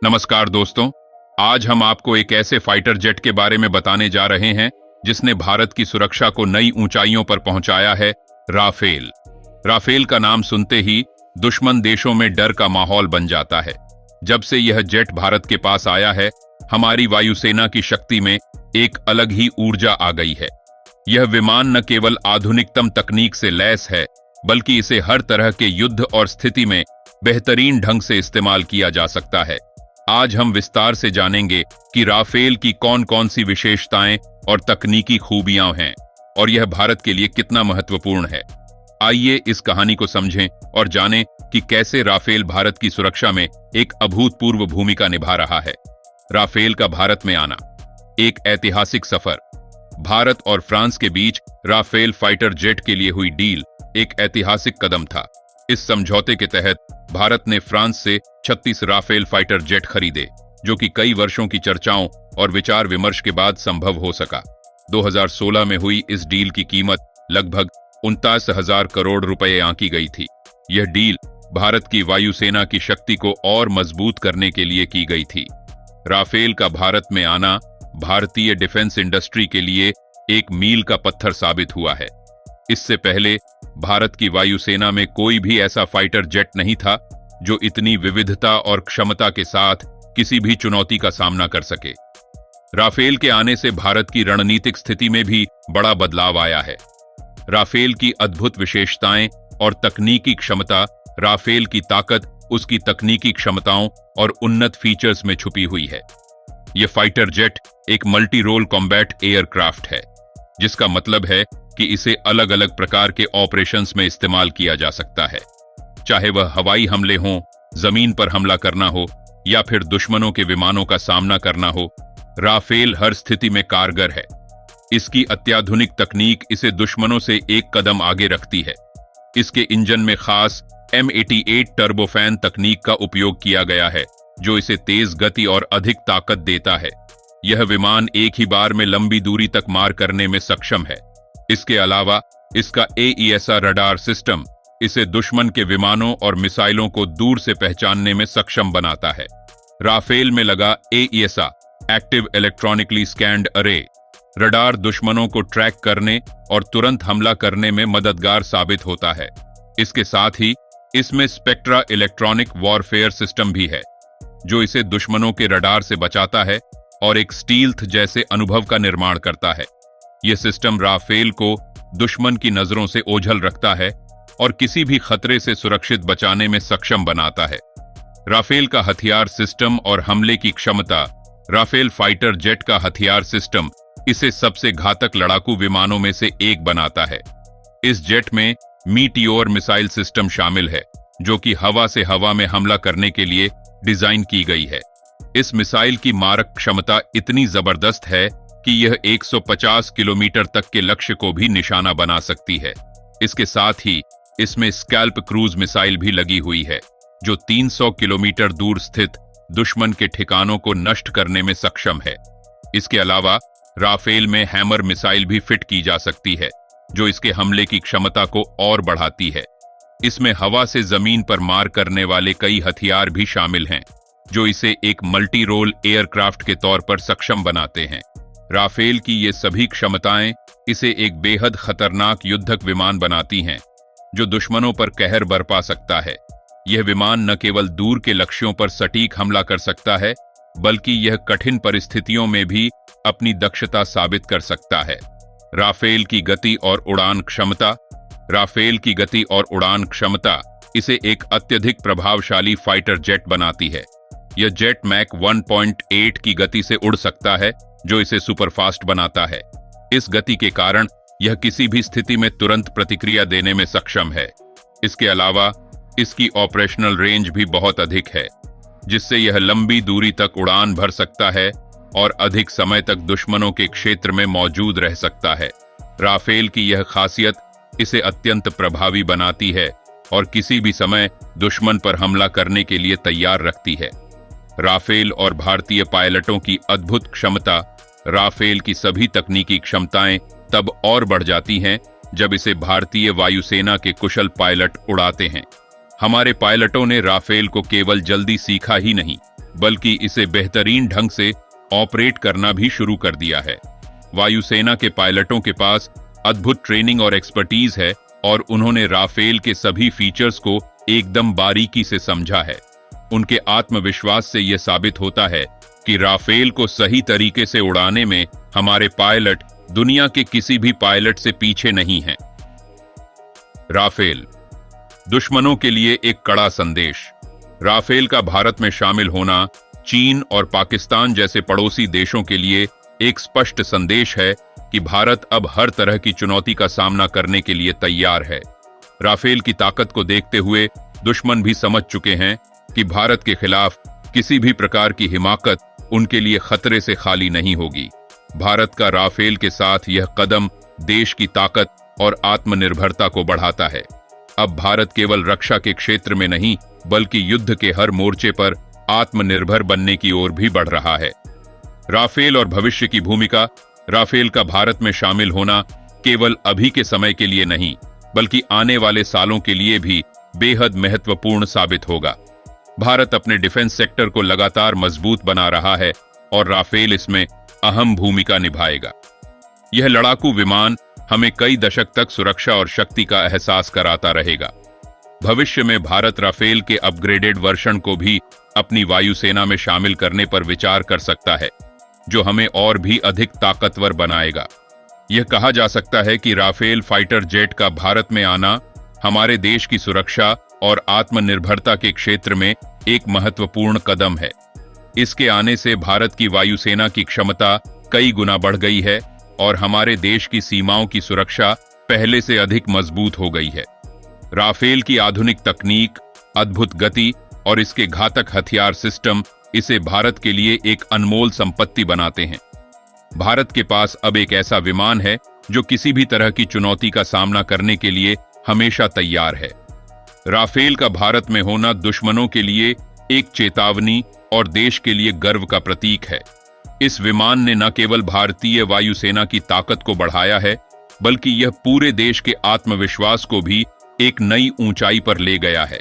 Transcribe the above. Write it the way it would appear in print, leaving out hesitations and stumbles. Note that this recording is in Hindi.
नमस्कार दोस्तों, आज हम आपको एक ऐसे फाइटर जेट के बारे में बताने जा रहे हैं जिसने भारत की सुरक्षा को नई ऊंचाइयों पर पहुंचाया है। राफेल। राफेल का नाम सुनते ही दुश्मन देशों में डर का माहौल बन जाता है। जब से यह जेट भारत के पास आया है, हमारी वायुसेना की शक्ति में एक अलग ही ऊर्जा आ गई है। यह विमान न केवल आधुनिकतम तकनीक से लैस है, बल्कि इसे हर तरह के युद्ध और स्थिति में बेहतरीन ढंग से इस्तेमाल किया जा सकता है। आज हम विस्तार से जानेंगे कि राफेल की कौन कौन सी विशेषताएं और तकनीकी खूबियां हैं और यह भारत के लिए कितना महत्वपूर्ण है। आइए इस कहानी को समझें और जानें कि कैसे राफेल भारत की सुरक्षा में एक अभूतपूर्व भूमिका निभा रहा है। राफेल का भारत में आना। एक ऐतिहासिक सफर। भारत और फ्रांस के बीच राफेल फाइटर जेट के लिए हुई डील एक ऐतिहासिक कदम था। इस समझौते के तहत भारत ने फ्रांस से 36 राफेल फाइटर जेट खरीदे, जो कि कई वर्षों की चर्चाओं और विचार विमर्श के बाद संभव हो सका। 2016 में हुई इस डील की कीमत लगभग 49,000 करोड़ रुपए आंकी गई थी। यह डील भारत की वायुसेना की शक्ति को और मजबूत करने के लिए की गई थी। राफेल का भारत में आना भारतीय डिफेंस इंडस्ट्री के लिए एक मील का पत्थर साबित हुआ है। इससे पहले भारत की वायुसेना में कोई भी ऐसा फाइटर जेट नहीं था जो इतनी विविधता और क्षमता के साथ किसी भी चुनौती का सामना कर सके। राफेल के आने से भारत की रणनीतिक स्थिति में भी बड़ा बदलाव आया है। राफेल की अद्भुत विशेषताएं और तकनीकी क्षमता। राफेल की ताकत उसकी तकनीकी क्षमताओं और उन्नत फीचर्स में छुपी हुई है। यह फाइटर जेट एक मल्टी रोल कॉम्बैट एयरक्राफ्ट है, जिसका मतलब है कि इसे अलग अलग प्रकार के ऑपरेशंस में इस्तेमाल किया जा सकता है। चाहे वह हवाई हमले हों, जमीन पर हमला करना हो या फिर दुश्मनों के विमानों का सामना करना हो, राफेल हर स्थिति में कारगर है। इसकी अत्याधुनिक तकनीक इसे दुश्मनों से एक कदम आगे रखती है। इसके इंजन में खास M88 टर्बोफैन तकनीक का उपयोग किया गया है, जो इसे तेज गति और अधिक ताकत देता है। यह विमान एक ही बार में लंबी दूरी तक मार करने में सक्षम है। इसके अलावा इसका AESA रडार सिस्टम इसे दुश्मन के विमानों और मिसाइलों को दूर से पहचानने में सक्षम बनाता है। राफेल में लगा AESA एक्टिव इलेक्ट्रॉनिकली स्कैन्ड अरे रडार दुश्मनों को ट्रैक करने और तुरंत हमला करने में मददगार साबित होता है। इसके साथ ही इसमें स्पेक्ट्रा इलेक्ट्रॉनिक वॉरफेयर सिस्टम भी है, जो इसे दुश्मनों के रडार से बचाता है और एक स्टील्थ जैसे अनुभव का निर्माण करता है। यह सिस्टम राफेल को दुश्मन की नजरों से ओझल रखता है और किसी भी खतरे से सुरक्षित बचाने में सक्षम बनाता है। राफेल का हथियार सिस्टम और हमले की क्षमता। राफेल फाइटर जेट का हथियार सिस्टम इसे सबसे घातक लड़ाकू विमानों में से एक बनाता है। इस जेट में मीटियोर मिसाइल सिस्टम शामिल है, जो कि हवा से हवा में हमला करने के लिए डिजाइन की गई है। इस मिसाइल की मारक क्षमता इतनी जबरदस्त है कि यह 150 किलोमीटर तक के लक्ष्य को भी निशाना बना सकती है। इसके साथ ही इसमें स्कैल्प क्रूज मिसाइल भी लगी हुई है, जो 300 किलोमीटर दूर स्थित दुश्मन के ठिकानों को नष्ट करने में सक्षम है। इसके अलावा राफेल में हैमर मिसाइल भी फिट की जा सकती है, जो इसके हमले की क्षमता को और बढ़ाती है। इसमें हवा से जमीन पर मार करने वाले कई हथियार भी शामिल हैं, जो इसे एक मल्टी रोल एयरक्राफ्ट के तौर पर सक्षम बनाते हैं। राफेल की ये सभी क्षमताएं इसे एक बेहद खतरनाक युद्धक विमान बनाती हैं, जो दुश्मनों पर कहर बरपा सकता है। यह विमान न केवल दूर के लक्ष्यों पर सटीक हमला कर सकता है, बल्कि यह कठिन परिस्थितियों में भी अपनी दक्षता साबित कर सकता है। राफेल की गति और उड़ान क्षमता। राफेल की गति और उड़ान क्षमता इसे एक अत्यधिक प्रभावशाली फाइटर जेट बनाती है। यह जेट मैक 1.8 की गति से उड़ सकता है, जो इसे सुपरफास्ट बनाता है। इस गति के कारण यह किसी भी स्थिति में तुरंत प्रतिक्रिया देने में सक्षम है। इसके अलावा इसकी ऑपरेशनल रेंज भी बहुत अधिक है, जिससे यह लंबी दूरी तक उड़ान भर सकता है और अधिक समय तक दुश्मनों के क्षेत्र में मौजूद रह सकता है। राफेल की यह खासियत इसे अत्यंत प्रभावी बनाती है और किसी भी समय दुश्मन पर हमला करने के लिए तैयार रखती है। राफेल और भारतीय पायलटों की अद्भुत क्षमता। राफेल की सभी तकनीकी क्षमताएं तब और बढ़ जाती हैं जब इसे भारतीय वायुसेना के कुशल पायलट उड़ाते हैं। हमारे पायलटों ने राफेल को केवल जल्दी सीखा ही नहीं, बल्कि इसे बेहतरीन ढंग से ऑपरेट करना भी शुरू कर दिया है। वायुसेना के पायलटों के पास अद्भुत ट्रेनिंग और एक्सपर्टीज है और उन्होंने राफेल के सभी फीचर्स को एकदम बारीकी से समझा है। उनके आत्मविश्वास से यह साबित होता है कि राफेल को सही तरीके से उड़ाने में हमारे पायलट दुनिया के किसी भी पायलट से पीछे नहीं हैं। राफेल दुश्मनों के लिए एक कड़ा संदेश। राफेल का भारत में शामिल होना चीन और पाकिस्तान जैसे पड़ोसी देशों के लिए एक स्पष्ट संदेश है कि भारत अब हर तरह की चुनौती का सामना करने के लिए तैयार है। राफेल की ताकत को देखते हुए दुश्मन भी समझ चुके हैं कि भारत के खिलाफ किसी भी प्रकार की हिमाकत उनके लिए खतरे से खाली नहीं होगी। भारत का राफेल के साथ यह कदम देश की ताकत और आत्मनिर्भरता को बढ़ाता है। अब भारत केवल रक्षा के क्षेत्र में नहीं बल्कि युद्ध के हर मोर्चे पर आत्मनिर्भर बनने की ओर भी बढ़ रहा है। राफेल और भविष्य की भूमिका। राफेल का भारत में शामिल होना केवल अभी के समय के लिए नहीं बल्कि आने वाले सालों के लिए भी बेहद महत्वपूर्ण साबित होगा। भारत अपने डिफेंस सेक्टर को लगातार मजबूत बना रहा है और राफेल इसमें अहम भूमिका निभाएगा। यह लड़ाकू विमान हमें कई दशक तक सुरक्षा और शक्ति का एहसास कराता रहेगा। भविष्य में भारत राफेल के अपग्रेडेड वर्जन को भी अपनी वायुसेना में शामिल करने पर विचार कर सकता है, जो हमें और भी अधिक ताकतवर बनाएगा। यह कहा जा सकता है कि राफेल फाइटर जेट का भारत में आना हमारे देश की सुरक्षा और आत्मनिर्भरता के क्षेत्र में एक महत्वपूर्ण कदम है। इसके आने से भारत की वायुसेना की क्षमता कई गुना बढ़ गई है और हमारे देश की सीमाओं की सुरक्षा पहले से अधिक मजबूत हो गई है। राफेल की आधुनिक तकनीक, अद्भुत गति और इसके घातक हथियार सिस्टम इसे भारत के लिए एक अनमोल संपत्ति बनाते हैं। भारत के पास अब एक ऐसा विमान है जो किसी भी तरह की चुनौती का सामना करने के लिए हमेशा तैयार है। राफेल का भारत में होना दुश्मनों के लिए एक चेतावनी और देश के लिए गर्व का प्रतीक है। इस विमान ने न केवल भारतीय वायुसेना की ताकत को बढ़ाया है बल्कि यह पूरे देश के आत्मविश्वास को भी एक नई ऊंचाई पर ले गया है।